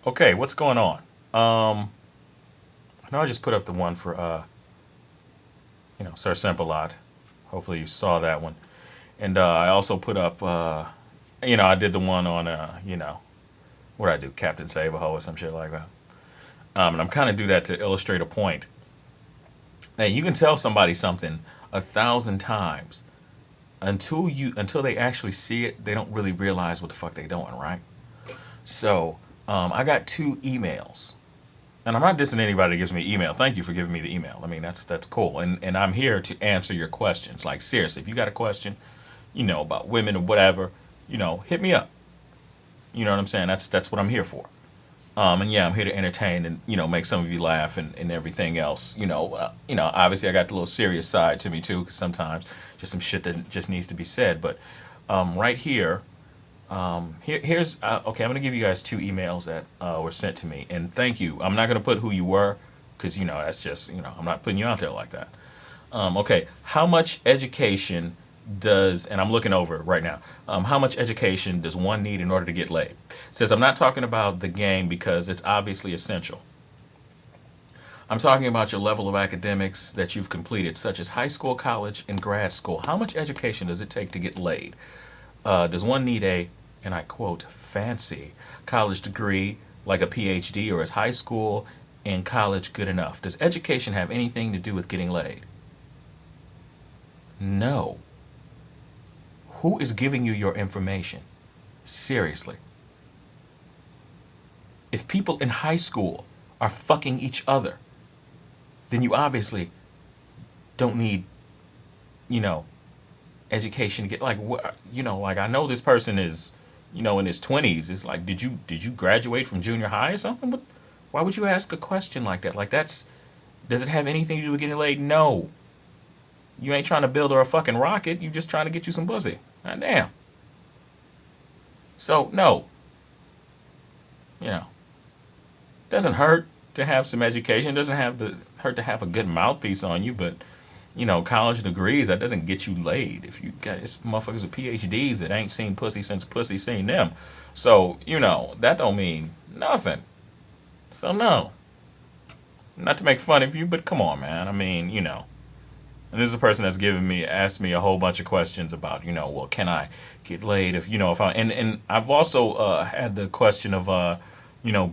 Okay, what's going on? I know I just put up the one for Sir Simple-Lot. Hopefully you saw that one. And I also put up I did the one on what I do, Captain Save-A-Ho or some shit like that. And I'm kind of do that to illustrate a point. And you can tell somebody something 1,000 times until they actually see it, they don't really realize what the fuck they doing, right? So I got two emails. And I'm not dissing anybody that gives me email. Thank you for giving me the email. I mean, that's cool. And I'm here to answer your questions. Like seriously, if you got a question, about women or whatever, hit me up. You know what I'm saying? That's what I'm here for. And yeah, I'm here to entertain and make some of you laugh and everything else. Obviously I got the little serious side to me too, because sometimes just some shit that just needs to be said. But right here, here's okay. I'm gonna give you guys two emails that were sent to me, and thank you. I'm not gonna put who you were, because that's just I'm not putting you out there like that. Okay, how much education does, and I'm looking over it right now, how much education does one need in order to get laid? It says, I'm not talking about the game because it's obviously essential. I'm talking about your level of academics that you've completed, such as high school, college, and grad school. How much education does it take to get laid? Does one need a, and I quote, fancy college degree like a PhD, or is high school and college good enough? Does education have anything to do with getting laid? No. Who is giving you your information? Seriously. If people in high school are fucking each other, then you obviously don't need, you know, education to get like like I know this person is, in his 20s. It's like, did you graduate from junior high or something? But why would you ask a question like that? Like that's does it have anything to do with getting laid? No. You ain't trying to build her a fucking rocket. You just trying to get you some pussy. God damn. So no, you know, doesn't hurt to have some education. Doesn't have to hurt to have a good mouthpiece on you, but college degrees, that doesn't get you laid. If you got it's motherfuckers with PhDs that ain't seen pussy since pussy seen them, so that don't mean nothing. So no, not to make fun of you, but come on, man. I mean, and this is a person that's asked me a whole bunch of questions about, well, can I get laid if, if I, and I've also had the question of,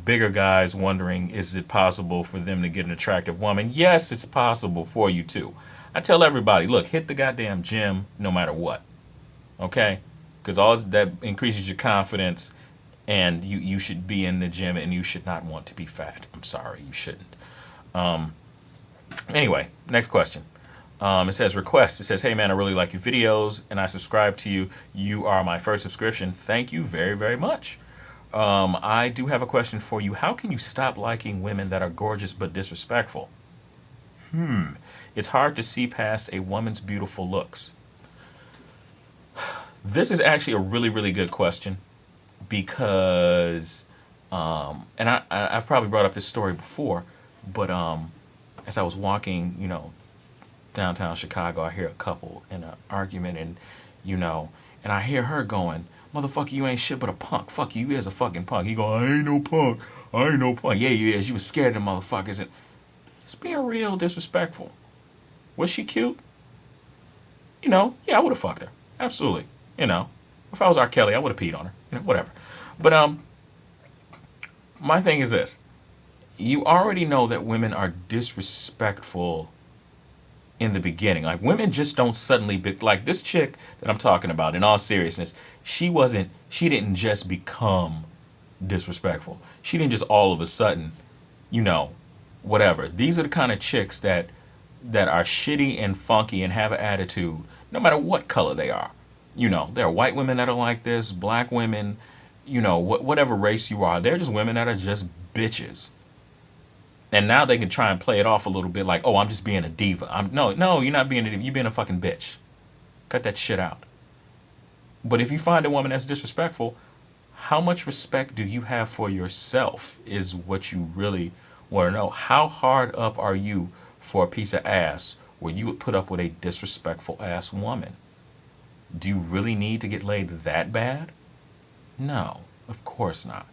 bigger guys wondering, is it possible for them to get an attractive woman? Yes, it's possible for you too. I tell everybody, look, hit the goddamn gym no matter what, okay? Because all that increases your confidence, and you should be in the gym, and you should not want to be fat. I'm sorry, you shouldn't. Anyway, next question. It says request. It says, hey man, I really like your videos and I subscribe to you. You are my first subscription. Thank you very, very much. I do have a question for you. How can you stop liking women that are gorgeous but disrespectful? It's hard to see past a woman's beautiful looks. This is actually a really, really good question because, and I've probably brought up this story before, but as I was walking, downtown Chicago, I hear a couple in an argument, and you know, and I hear her going, "Motherfucker, you ain't shit but a punk. Fuck you, you is a fucking punk." He go, "I ain't no punk. I ain't no punk." Yeah, you is. You was scared of them motherfuckers, and just being real disrespectful. Was she cute? Yeah, I would have fucked her. Absolutely. If I was R. Kelly, I would have peed on her. Whatever. But my thing is this: you already know that women are disrespectful in the beginning. Like women just don't suddenly be like this chick that I'm talking about. In all seriousness, she didn't just become disrespectful. She didn't just all of a sudden, you know, whatever. These are the kind of chicks that are shitty and funky and have an attitude, no matter what color they are. There are white women that are like this, black women, whatever race you are. They're just women that are just bitches. And now they can try and play it off a little bit like, oh, I'm just being a diva. No, you're not being a diva. You're being a fucking bitch. Cut that shit out. But if you find a woman that's disrespectful, how much respect do you have for yourself is what you really want to know. How hard up are you for a piece of ass where you would put up with a disrespectful ass woman? Do you really need to get laid that bad? No, of course not.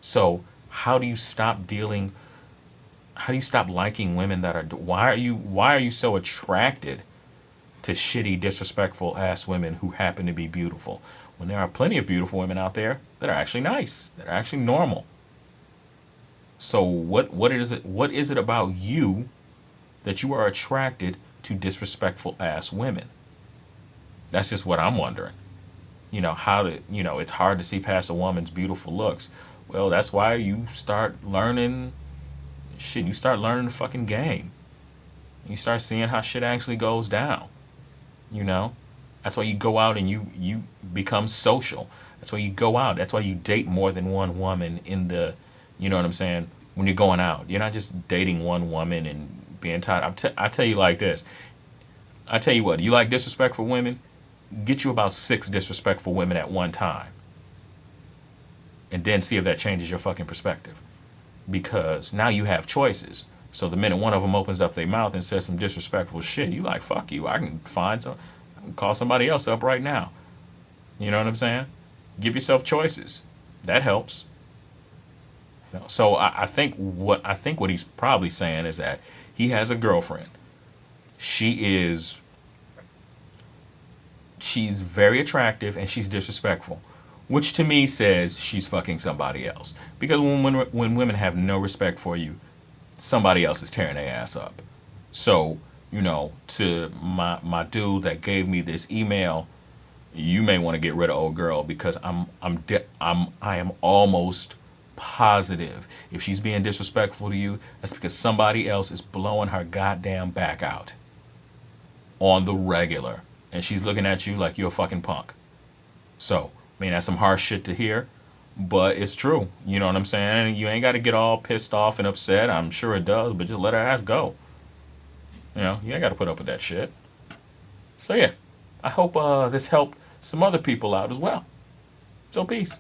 So How do you stop dealing? How do you stop liking women that are? Why are you so attracted to shitty, disrespectful ass women who happen to be beautiful? When there are plenty of beautiful women out there that are actually nice, that are actually normal. So what is it about you that you are attracted to disrespectful ass women? That's just what I'm wondering. It's hard to see past a woman's beautiful looks. Well, that's why you start learning shit. You start learning the fucking game. You start seeing how shit actually goes down. You know, that's why you go out and you become social. That's why you go out. That's why you date more than one woman in the, you know what I'm saying? When you're going out, you're not just dating one woman and being tired. I tell you like this. I tell you what. You like disrespectful women? Get you about 6 disrespectful women at one time, and then see if that changes your fucking perspective. Because now you have choices. So the minute one of them opens up their mouth and says some disrespectful shit, you like, fuck you. I can call somebody else up right now. You know what I'm saying? Give yourself choices. That helps. So I think what he's probably saying is that he has a girlfriend. She's very attractive and she's disrespectful, which to me says she's fucking somebody else. Because when women have no respect for you, somebody else is tearing their ass up. So, to my dude that gave me this email, you may want to get rid of old girl, because I am almost positive if she's being disrespectful to you, that's because somebody else is blowing her goddamn back out on the regular, and she's looking at you like you're a fucking punk. So, I mean, that's some harsh shit to hear, but it's true. You know what I'm saying? You ain't got to get all pissed off and upset. I'm sure it does, but just let her ass go. You ain't got to put up with that shit. So, yeah, I hope this helped some other people out as well. So, peace.